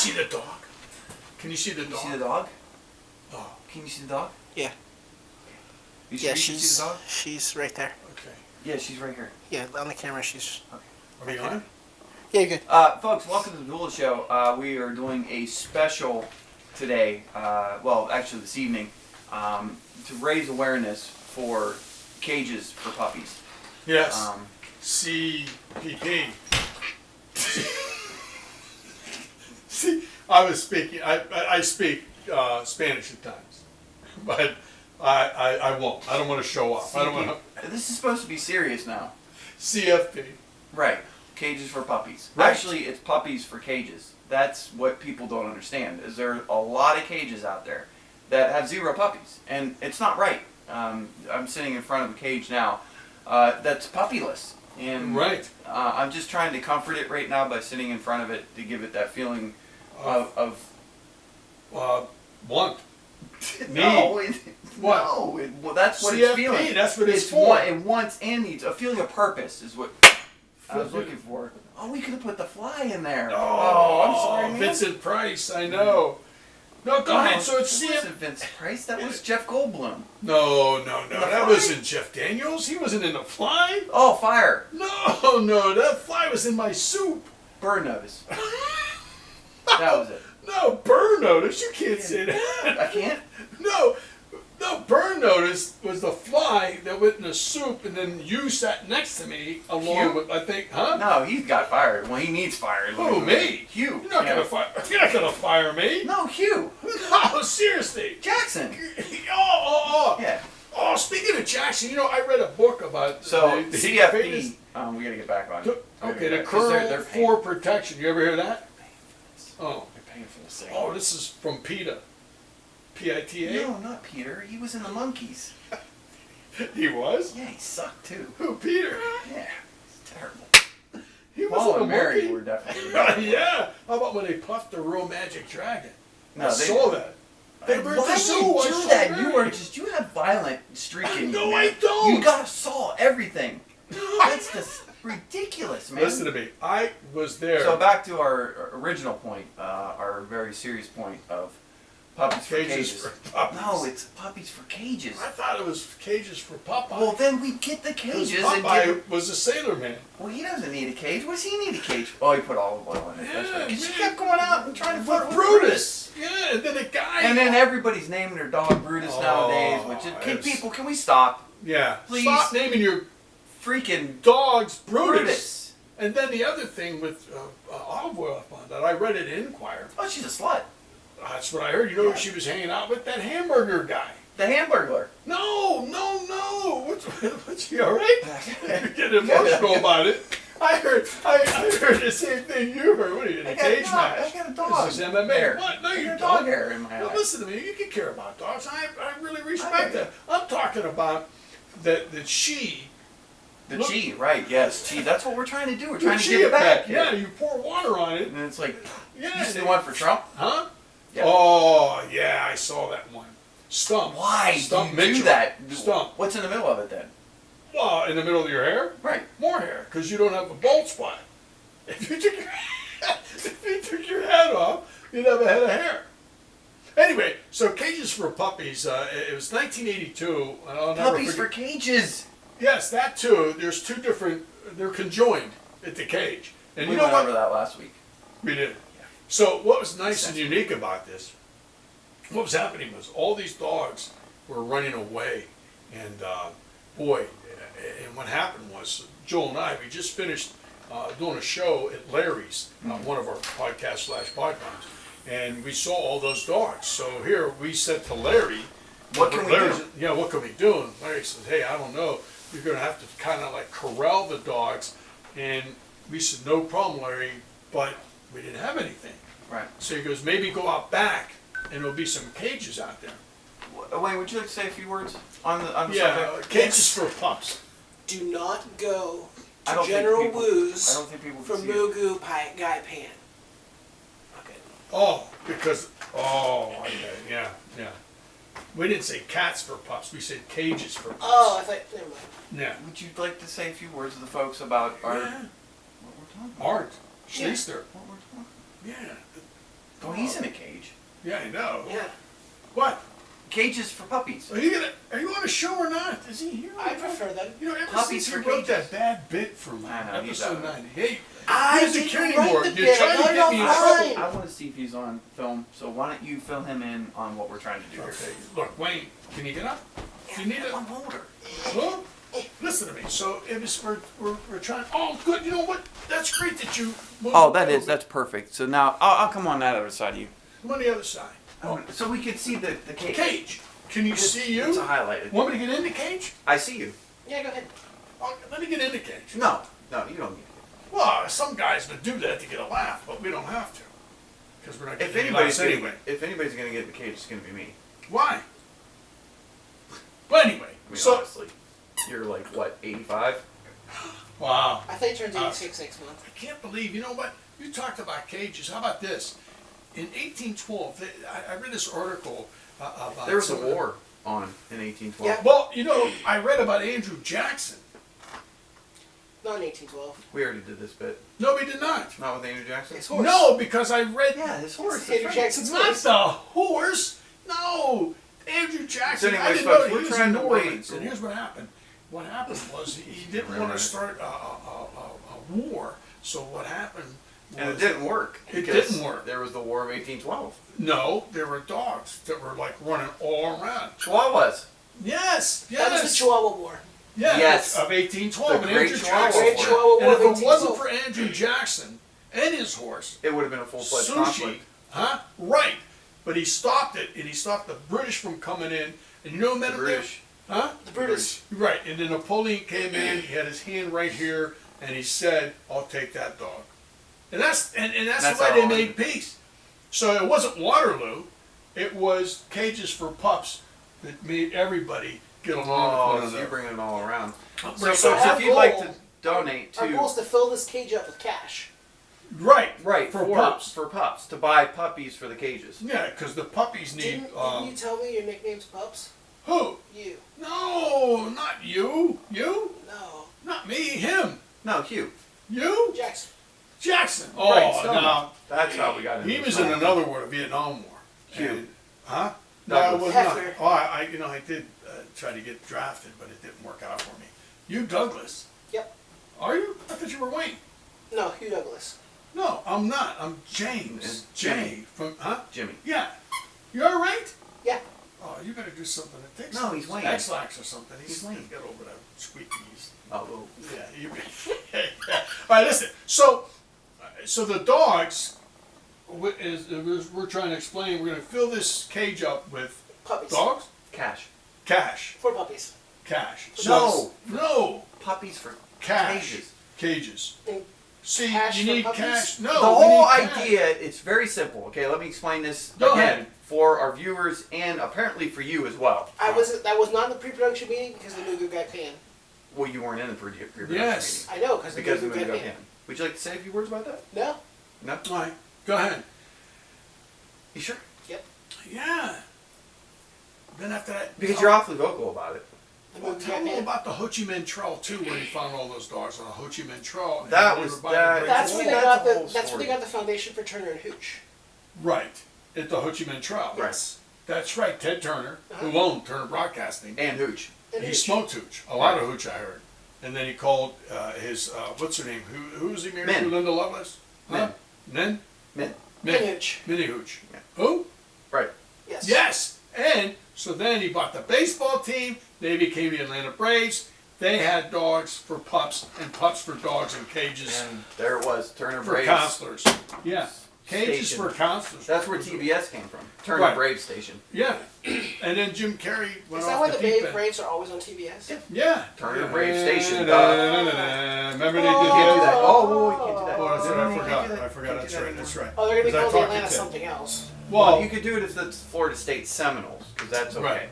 see the dog? Can you see the dog? Can you see the dog? Oh. Can you see the dog? Yeah. You sure you can see the dog? She's right there. Okay. Yeah, she's right here. Yeah, on the camera she's... Okay. Are we on? Yeah, you're good. Folks, welcome to the Padula Show. We are doing a special today, well, actually this evening, to raise awareness for cages for puppies. Yes. CPP. See, I speak Spanish at times, but I won't. I don't want to show off. I don't want to. This is supposed to be serious now. CFP. Right. Cages for puppies. Right. Actually, it's puppies for cages. That's what people don't understand. Is there a lot of cages out there that have 0 puppies, and it's not right. I'm sitting in front of a cage now that's puppyless, and right. I'm just trying to comfort it right now by sitting in front of it to give it that feeling of want. No, what? No, well, that's what CFP, it's feeling. that's what it's for. It wants and needs a feeling of purpose is what I was looking for. Oh, we could have put the fly in there. Oh, I'm sorry, man. Vincent Price, I know. No, go ahead. So it's It wasn't Vincent Price. That was Jeff Goldblum. No. That wasn't Jeff Daniels. He wasn't in the fly. Oh, fire. No. That fly was in my soup. Bird notice. That was it. No, burn notice. You can't say that. I can't? No, burn notice was the fly that went in the soup, and then you sat next to me along with, I think, huh? No, he got fired. Well, he needs fired. Who, me? Hugh. You're not gonna fire me. No, Hugh. No, seriously. Jackson. Oh. Yeah. Oh, speaking of Jackson, I read a book about So, the CFP. We gotta get back on it. Okay, the curl for protection. You ever hear that? Oh. They're paying for this thing. Oh, this is from PETA. PITA? No, not Peter. He was in the Monkees. He was? Yeah, he sucked too. Who, Peter? Yeah, it's terrible. He was Paul in a and Mary monkey? were definitely. Yeah. How about when they puffed the real magic dragon? No, I saw that. They burnt Why the zoo. do you I do saw that? You have violent streak in you. No, man. I don't. You gotta saw everything. That's just ridiculous, man. Listen to me. I was there. So back to our original point, our very serious point of puppies for cages. For puppies. No, it's puppies for cages. I thought it was cages for Popeye. Well, then we get the cages and Popeye was a sailor man. Well, he doesn't need a cage. What does he need a cage? Oh, he put olive oil in it. That's right. Because man. she kept going out and trying to flirt with Brutus. Yeah, and then a guy. And then everybody's naming their dog Brutus nowadays. Which people, can we stop? Yeah. Please. Stop naming your Freaking dogs Brutus. And then the other thing with olive oil, I found out. I read it in Inquirer. Oh, she's a slut. That's what I heard. You know who she was hanging out with? That hamburger guy. The Hamburglar. No. What's he all right? You're getting emotional about it. I heard the same thing you heard. What are you in a cage match? I got a dog. This is MMA. Hair. What? No, you Got don't. dog hair in my Now, eye. listen to me. You can care about dogs. I really respect that. I'm talking about that she. The Look, chi, right? Yes, chi. That's what we're trying to do. We're trying to chi give it back. Yeah, you pour water on it. And it's like, Yeah. you see the one for Trump? Huh? Yeah. Oh, yeah, I saw that one. Stump. Why Stump do you Mitchell. do that? Stump. What's in the middle of it then? Well, in the middle of your hair? Right. More hair, because you don't have a bald spot. If you took your hat off, you'd have a head of hair. Anyway, so cages for puppies. It was 1982. And I'll never Puppies for forget. cages. Yes, that too. There's two different. They're conjoined at the cage. And We you know went what? over that last week. We did. So what was nice and unique about this? What was happening was all these dogs were running away, and and what happened was Joel and I, we just finished doing a show at Larry's, one of our podcast/podcasts, and we saw all those dogs. So here we said to Larry, What can we do? Yeah, what can we do? And Larry said, hey, I don't know. You're going to have to kind of like corral the dogs. And we said, no problem, Larry, but we didn't have anything. Right. So he goes, maybe go out back, and there'll be some cages out there. Wayne, would you like to say a few words on the Yeah, subject? cages for pups. Do not go I to don't think General people- Woo's I don't think people can from see it. Mugu Guy Pan. Okay. Oh, because, okay, yeah. We didn't say cats for pups, we said cages for pups. Oh, I thought, never mind. Yeah. Would you like to say a few words to the folks about our Yeah. what we're talking about? Art, Yeah. Schleister. What we're talking Yeah. he's in a cage. Yeah, I know. Yeah. What? Cages for puppies. Are you on a show or not? Is he here? I prefer them. You know, ever Puppies since he for wrote cages. that bad bit from I know, he's episode out. 90. Hey, I he doesn't didn't care write anymore. the You're bit. trying I to got get it me in off trouble. mine. I want to see if he's on film, so why don't you fill him in on what we're trying to do here? Okay, look, Wayne, can you get up? Do you need it? I'm older. Well, listen to me. So it was we're trying. Oh, good. You know what? That's great that you. Oh, that's perfect. So now I'll come on that other side of you. Come on the other side. Oh, so we can see the cage. Cage. Can you see you? It's highlighted. Want me to get in the cage? I see you. Yeah, go ahead. Oh, let me get in the cage. No, you don't need it. Well, some guys would do that to get a laugh, but we don't have to. Because we're not If getting any anybody's laughs gonna, anyway. if anybody's gonna get in the cage, it's gonna be me. Why? But anyway, I mean, so honestly, you're like what, 85? wow. I think it turns 86 next month. I can't believe, you know what? You talked about cages. How about this? In 1812, I read this article about. There was a some of the- war on in 1812. Yeah. Well, you know, I read about Andrew Jackson. Not in 1812. We already did this bit. No, we did not. Not with Andrew Jackson. His horse. No, because I read. Yeah, his horse. It's that's Andrew right. Jackson's It's not horse. the horse. No, Andrew Jackson. So I anyways, didn't know folks, he we're was trying in to New wait. Orleans. And here's what happened. What happened was he didn't want to start a war. So what happened? And it was- didn't work. It because didn't work. There was the War of 1812. No, there were dogs that were like running all around. Chihuahuas. Yes, That was the yes, Chihuahua War. Yes. of 1812. The And Great Andrew Chihuahua Jackson. War. Great Chihuahua War And of if it wasn't 1812. for Andrew Jackson and his horse, It would have been a full-fledged Sushi, conflict. huh? Right. But he stopped it, and he stopped the British from coming in. And you know who met The him there? British. Huh? The Brutus. Right. And then Napoleon came in. He had his hand right here, and he said, "I'll take that dog." And that's That's the way how they it made peace. So it wasn't Waterloo. It was cages for pups that made everybody get along with one Oh, so you're another. bringing it all around. Right. So, So folks, our if you'd like goal- to donate Our goal is to... to fill this cage up with cash. Right. Right, For pups. For pups, to buy puppies for the cages. Yeah, because the puppies need. Didn't you tell me your nickname's Pups? Who? You. No, not you. You? No. Not me. Him. No, Hugh. You? Jackson. Jackson. Oh, Right, Stoneman. no. That's how we got into He was this. in another war, the Vietnam War. Hugh. And- huh? No, I Douglas. was not. Hefner. Oh, I did try to get drafted, but it didn't work out for me. You Douglas? Yep. Are you? I thought you were Wayne. No, Hugh Douglas. No, I'm not. I'm James. And J Jimmy. from huh? Jimmy. Yeah. You all right? Yeah. Oh, you better do something that takes. No, he's Wayne. X-Lax or something. He's Wayne. Get over that squeakies. Oh, well, Yeah, you. All right, listen. So the dogs, we're trying to explain. We're going to fill this cage up with Puppies. dogs, cash. cash, For puppies. cash. No. no, Puppies for cash, cages. cages. And See, Cash you for need puppies? cash. No, The we whole need cash. idea, it's very simple. Okay, let me explain this Go again ahead. for our viewers and apparently for you as well. that was not in the pre-production meeting because the new good guy Pan. Well, you weren't in the pre-production Yes. meeting. I know because the Because new of good the guy go Pan. pan. Would you like to say a few words about that? No. No? All right, go ahead. You sure? Yep. Yeah. Then after that, Because you're awfully vocal about it. The Well, new good tell guy me Pan. about the Ho Chi Minh Trail too, where you found all those dogs on the Ho Chi Minh Trail. and That they was- were by the that- Great That's Wall. where they That's got a the. whole That's where they story. got the foundation for Turner and Hooch. Right, at the Ho Chi Minh Trail. Yes. That's right, Ted Turner, Uh-huh. who owned Turner Broadcasting. And hooch. And He Hooch. smoked hooch, a lot of hooch I heard. And then he called his, what's her name? Who was he married Min. to? Linda Lovelace? Huh? Nen? Min. And Hooch. Minnie Hooch. Yeah. Who? Right. Yes. Yes! And so then he bought the baseball team. They became the Atlanta Braves. They had dogs for pups and pups for dogs in cages And there it was, Turner for Braves. counselors. Yeah. Cages Station. for counselors. That's where TBS came from. Turner Right. Braves Station. Yeah. And then Jim Carrey went Is that off why the the deep end. Braves are always on TBS? Yeah. Turner Yeah. Brave Station, Remember they did You can't do that. that? Oh, whoa, you can't do that. Oh, that's right. No, I no, you forgot. can't do that. I forgot. Can't That's do that right. That's anymore. right. Oh, they're going to be 'Cause I called the talked to Atlanta Ted. something else. Well, you could do it if it's Florida State Seminoles, because that's okay. Right.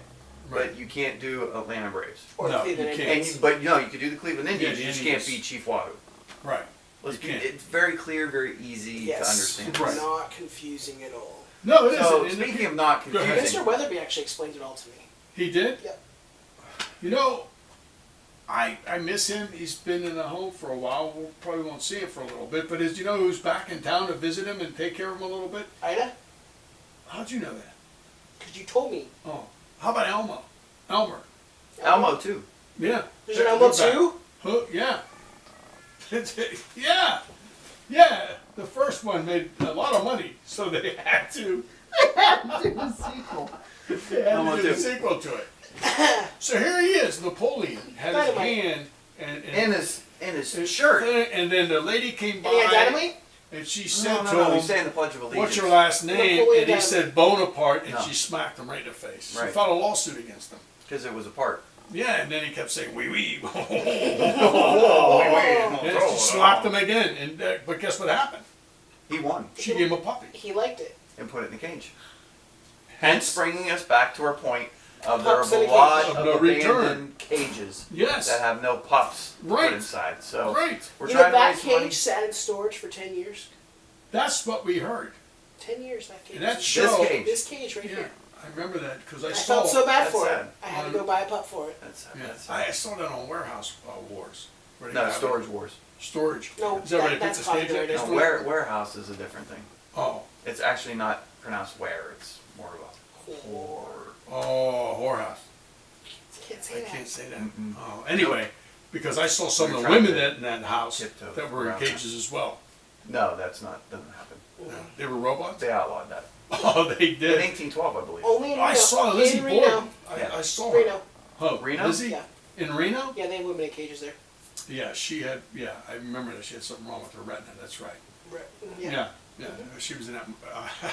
Right. But you can't do Atlanta Braves. Or No, the Cleveland you can't. Indians. And you, but you know, you could do the Cleveland Indians. Yeah, You just the can't Indians. beat Chief Wadu. Right. Let's You be, can't. it's very clear, very easy to Yes. understand. Right. Not confusing at all. No, it So, isn't. speaking of not Go ahead. confusing, Mr. Weatherby actually explained it all to me. He did? Yep. You know, I miss him. He's been in the home for a while. We probably won't see him for a little bit. But you know who's back in town to visit him and take care of him a little bit? Ida? How'd you know that? Because you told me. Oh, how about Elmer? Elmo too. Yeah. There's an Elmo too? Huh, yeah. Yeah. Yeah. The first one made a lot of money, so they had to do a sequel. They had to do a sequel to it. So here he is, Napoleon, had his hand In his shirt. and then the lady came And he had by dynamite? and she said No, to he's saying him, the Pledge of Allegiance. "What's your last name?" Napoleon And he Dynamite. said Bonaparte, and No. she smacked him right in the face. She Right. filed a lawsuit against him. Because it was a part. Yeah, and then he kept saying, "Oui, oui." Oh. And she slapped him again, and but guess what happened? He won She gave him a puppy. He liked it. and put it in the cage. Hence bringing us back to our point of Pups there are in a a lot cage. of No return. abandoned cages Yes. that have no pups Right. put inside. So Right. we're You know trying to that raise money. cage sat in storage for 10 years? That's what we heard. 10 years that cage. And that was- show. This cage. This cage right Yeah, here. I remember that because I I saw. felt so bad That's for sad. it. I had to go buy a pup for it. That's, Yeah, that's I saw that on Warehouse Wars. where they no have storage wars. Storage. No, Is that where they that's put the stage copyrighted. at? No, warehouse is a different thing. Oh, It's actually not pronounced where. It's more of a whore. oh, whorehouse. Can't say I that. can't say that. Mm-mm. Oh, anyway, because I saw some We're of the trying women to in that house tiptoe that were in around cages as well. No, that's not. Doesn't happen. Yeah, they were robots. They outlawed that Oh, they in did. 1812, I believe. Only in Reno. I saw Lizzie in Borden. Reno. I saw her. Reno. Oh, Reno? Lizzie? Yeah. In Reno? Yeah, they have women in cages there. Yeah, she had. Yeah, I remember that she had something wrong with her retina. That's right. Right. Yeah, yeah. She was in that.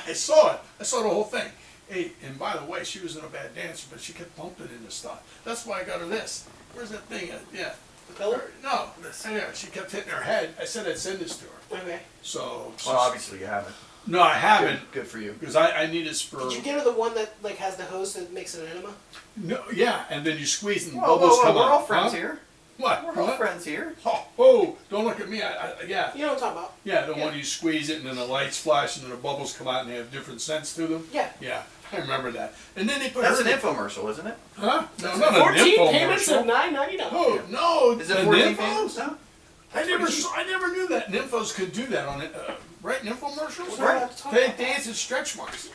I saw it. I saw the whole thing. Hey, and by the way, she was in a bad dancer, but she kept bumping into stuff. That's why I got her this. Where's that thing? Yeah. The pillow? No. Yeah, she kept hitting her head. I said I'd send this to her. Okay. So. Well, obviously you haven't. No, I haven't. Good for you. Because I need this for. Did you get her the one that like has the hose that makes it an enema? No, yeah, and then you squeeze and Whoa, bubbles whoa, come we're out. all friends Huh? here. What? We're all What? friends here. Oh, whoa! Don't look at me. Yeah. You know what I'm talking about? Yeah, the Yeah. one you squeeze it and then the lights flash and then the bubbles come out and they have different scents to them. Yeah. Yeah, I remember that. And then they put That's her an in- infomercial, isn't it? Huh? No, That's not an 14 payments of infomercial. $9.99. Oh, no. Is it the 14 nymphos? payments? No. I never knew that nymphos could do that on it. Right, infomercials? We're not allowed to talk They about that. dance in stretch marks.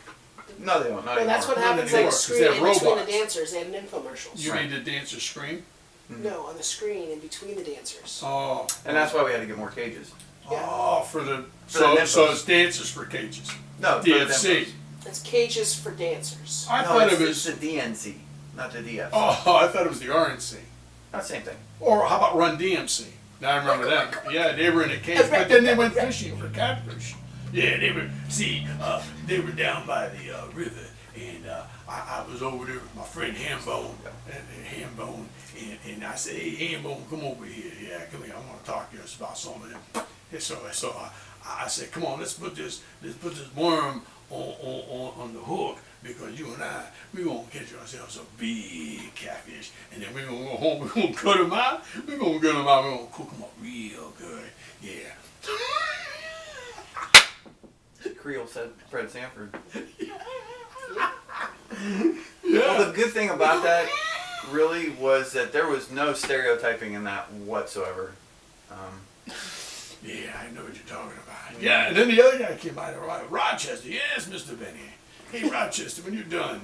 No, they don't. Not No, that's what anymore. happens anymore, on the 'cause screen they in have between robots. the dancers. They have infomercials. You Right. mean the dancer scream? No, on the screen in between the dancers. Oh. And that's why we had to get more cages. Yeah. Oh, for the For the so nymphos. it's dancers for cages. No, DFC. It's cages for dancers. I No, thought it's, it was. it's the DNC, not the DFC. Oh, I thought it was the RNC. Not same thing. Or how about Run DMC? Now I remember them. Yeah, they were in a cage, but then they went fishing for catfish. Yeah, they were. See, they were down by the river, and I was over there with my friend Hambone, and I said, "Hey, Hambone, come over here. Yeah, come here. I want to talk to us about some of them." And so I said, "Come on, let's put this worm on the hook." Because you and we're going to catch ourselves a big catfish. And then we're going to go home, we're going to cut them out. We're going to get them out, we're going to cook them up real good. Yeah. Creole said Fred Sanford. Yeah. Well, the good thing about that really was that there was no stereotyping in that whatsoever. Yeah, I know what you're talking about. Yeah, and then the other guy came out of Rochester. Yes, Mr. Benny. Hey, Rochester, when you're done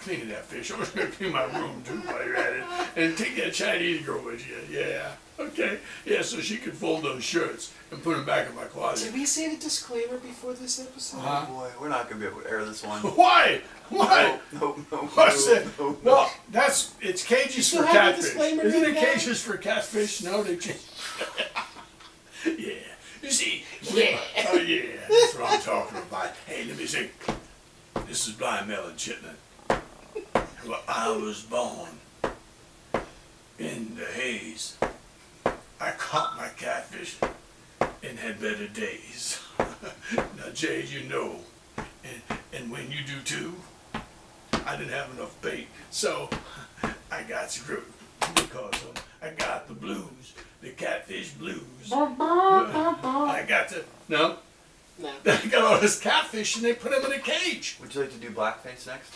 cleaning that fish, I'm just going to clean my room too while you're at it. And take that Chinese girl with you. Yeah. Okay. Yeah, so she could fold those shirts and put them back in my closet. Did we say the disclaimer before this episode? Huh? Boy, we're not going to be able to air this one. Why? Why? No. What's that? No, it's cages You for still have the catfish. disclaimer Isn't in it there? cages for catfish? No, they changed. Yeah. You see? Yeah. Oh, yeah. That's what I'm talking about. Hey, let me see. This is Blind Melon Chitlin. Well, I was born in the haze. I caught my catfish and had better days. Now, Jay, you know, and when you do too, I didn't have enough bait, so I got screwed because I got the blues, the catfish blues. I got the No. I got all this catfish and they put him in a cage. Would you like to do blackface next?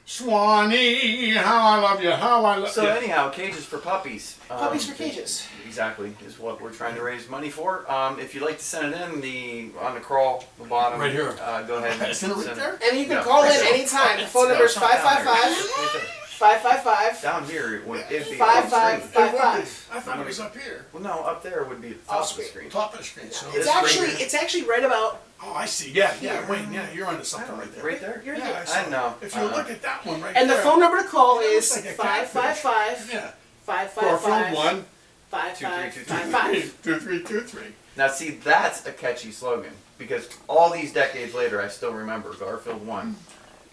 Swanee, how I love you, how I love So you. anyhow, cages for puppies. Puppies for cages. exactly is what we're trying to raise money for. If you'd like to send it in, on the crawl, the bottom. Right here. Go ahead and Isn't it right send there? And you can No, call right in there. anytime. The phone No, number is it's not down there. 555 Right there. 555 Down here, it'd be 5555. I thought it was up here. Well, no, up there would be the top of the screen. Top of the screen. So It's This right actually here. it's actually right about oh, I see. Yeah, Wayne, yeah, you're onto something right there. Right there. you're Yeah, there. I, saw I know. If you look at that one right And the there. phone number to call it is looks like a catfish. 555 Yeah. 555 441 5555. 2323. Now, see, that's a catchy slogan because all these decades later, I still remember Garfield 1.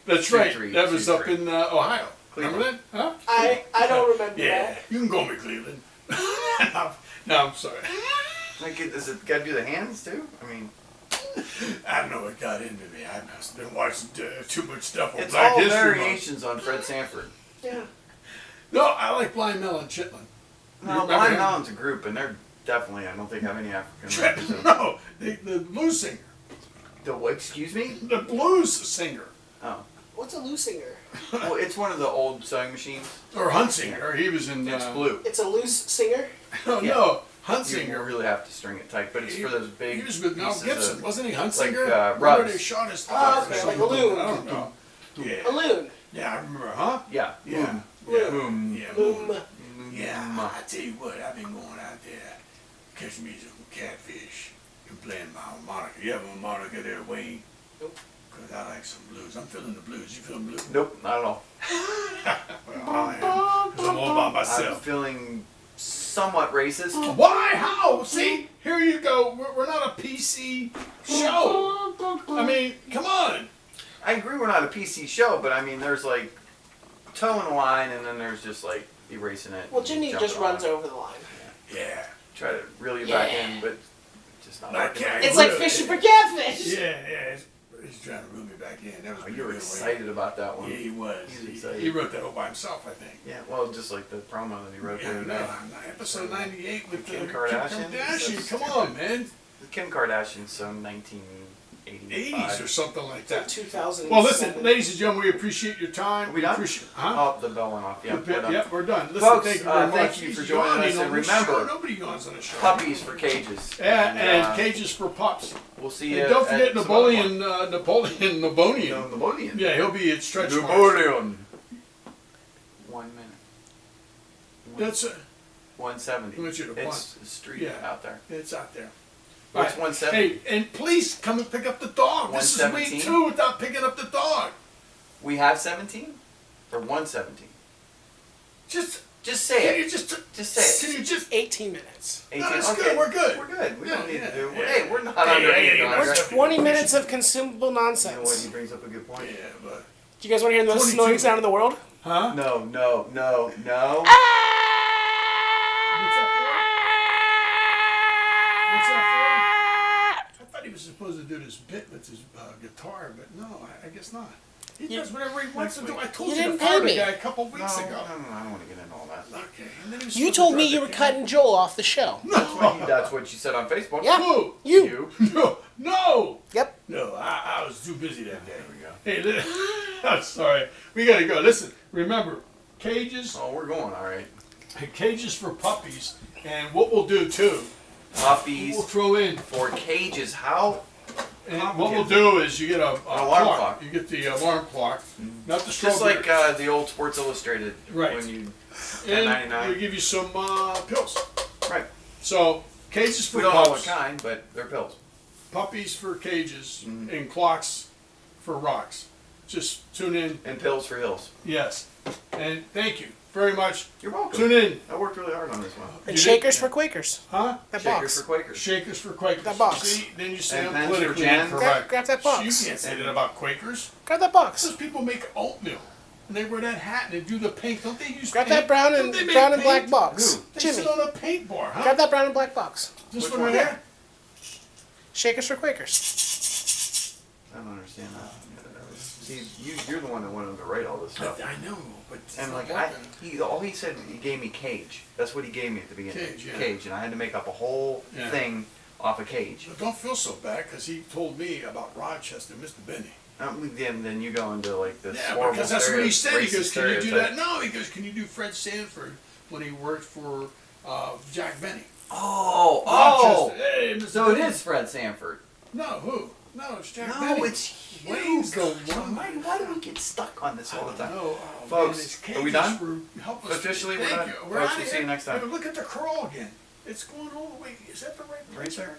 That's 2, right. 3, That was 2, up 3. in Ohio. Cleveland. Remember that? Huh? I don't remember Yeah, that. you can go me Cleveland. No, I'm sorry. Like, does it got to do the hands too? I mean, I don't know what got into me. I must have been watching too much stuff on it's Black all History Month. variations on Fred Sanford. Yeah. No, I like Blind Melon Chitlin. No, Blind Melon's a group, and they're definitely, I don't think, have any African Americans. No, the blues singer. The what? Excuse me? The blues singer. Oh. What's a loose singer? Well, it's one of the old sewing machines. Or Hunsinger. He was in. It's blue. It's a loose singer? No, Yeah. no. You Hunsinger. really have to string it tight, but it's for those big. He was with Mel pieces Gibson, of- wasn't he? Hunsinger? Like, Remember rugs. they shot his Oh, thigh or okay, like a something? loon. I don't know. A Yeah. loon. Yeah, I remember, huh? Yeah. Yeah. Loon. Boom. Yeah. Loom. Yeah, I tell you what, I've been going out there catching me some catfish and playing my harmonica. You have a harmonica there, Wayne? Nope. Because I like some blues. I'm feeling the blues. You feeling blues? Nope, not at all. Well, I am. Because I'm all by I'm myself. feeling somewhat racist. Why? How? See? Here you go. We're not a PC show. I mean, come on. I agree we're not a PC show, but I mean, there's like towing a line, and then there's just like erasing it. Well, and Jimmy jumping just on runs it. over the line. Yeah. Try to reel you back Yeah. in, but just not Not working. cat- It's like fishing for catfish. Yeah. He's trying to reel me back in. That was Oh, pretty you were good, excited about that Wayne. one. Yeah, he was. He was excited. He wrote that all by himself, I think. Yeah, well, just like the promo that he wrote the Yeah, other no, day. episode 98 with Kim Kim Kardashian? Kardashian. Come That's on, man. Kim Kardashian, so 1985. 80s or something like that. 2007. Well, listen, ladies and gentlemen, we appreciate your time. Are we done? Huh? Oh, the bell went off. Yeah, We're we're done. Yep, we're done. Listen, Folks, thank you very much. thank you for He's joining yawning us, on and the show. remember, Nobody yawns on the show. Puppies for cages. And cages for pups. We'll see you. And don't forget at some other Napoleon, Nabonian. point. Napoleon. Yeah, he'll be at Stretch Marks. Napoleon. 1 minute. That's 170. I want you to It's a street Yeah. out there. it's out there. What's Right. 170? Hey, and please come and pick up the dog. This is 117? week 2 without picking up the dog. We have 17 or 117. Just Just say can it. you just say it. Can you just 18 minutes. 18. No, that's okay. good. We're good. We're good. We Yeah, don't need yeah, to do. yeah. Hey, we're not Hey, under hey, any hey, We're contract. 20 minutes of consumable You know what? nonsense. He brings up a good point. Yeah, but Do you guys want to hear the most 22. annoying sound in the world? huh? No. What's that for? What's that for? I thought he was supposed to do this bit with his guitar, but no, I guess not. He does whatever he wants to do. I told You you to didn't fire pay the me. guy a couple No, weeks no, ago. no, I don't want to get into all that. Okay, and then he was You supposed to told me drive you the were camera. cutting Joel off the show. That's what you said on Facebook. Yeah. Who? You. No. Yep. No, I was too busy that day. There we go. Hey, I'm sorry. We gotta go. Listen, remember, cages, Oh, we're going all right. cages for puppies, and what we'll do too, Puppies we'll throw in, for cages. How? and what we'll do is you get a alarm clock. You get the alarm clock, not the Just strawberry. like the old Sports Illustrated. Right. When you. and $10.99. we'll give you some pills. Right. So cages for We don't know what pups, kind, but they're pills. puppies for cages, Mhm. and clocks for rocks. Just tune in. And pills for hills. Yes, and thank you very much. You're welcome. Tune in, I worked really hard on this one. And You shakers did? for Quakers. huh? That Shakers box. for Quakers. Shakers for Quakers. That box. See, then you say And I'm pens for politically Jen. incorrect. Grab that box. You can't say that about Quakers. Grab that box. Those people make oatmeal, and they wear that hat, and they do the paint. Don't they use Grab paint? that brown Don't and they make brown and paint? black box. Who? They Jimmy. sit on a paint bar, huh? Grab that brown and black box. This Which one one? right there? Shakers for Quakers. I don't understand that. See, you're the one that wanted to write all this stuff. I know, but it's And not like working. all he said, he gave me cage. That's what he gave me at the beginning. Cage, yeah. Cage, and I had to make up a whole Yeah. thing off a cage. But don't feel so bad, because he told me about Rochester, Mr. Benny. Then you go into like this Yeah, horrible because that's what he said. He racist goes, can you do stereotype. that? No, he goes, can you do Fred Sanford when he worked for Jack Benny. Oh, Rochester. Hey, Mr. So it Benny. is Fred Sanford. No, who? No, it's Jack No, Benny. it's you. Wayne Sasha. Why do we get stuck on this all the time? No, Folks, man, are we these done? cages help us- Officially, we're Thank done. you. Folks, We're outta we'll see here. you next time. Hey, look at the crawl again. It's going all the way. Is that the right place? Right there.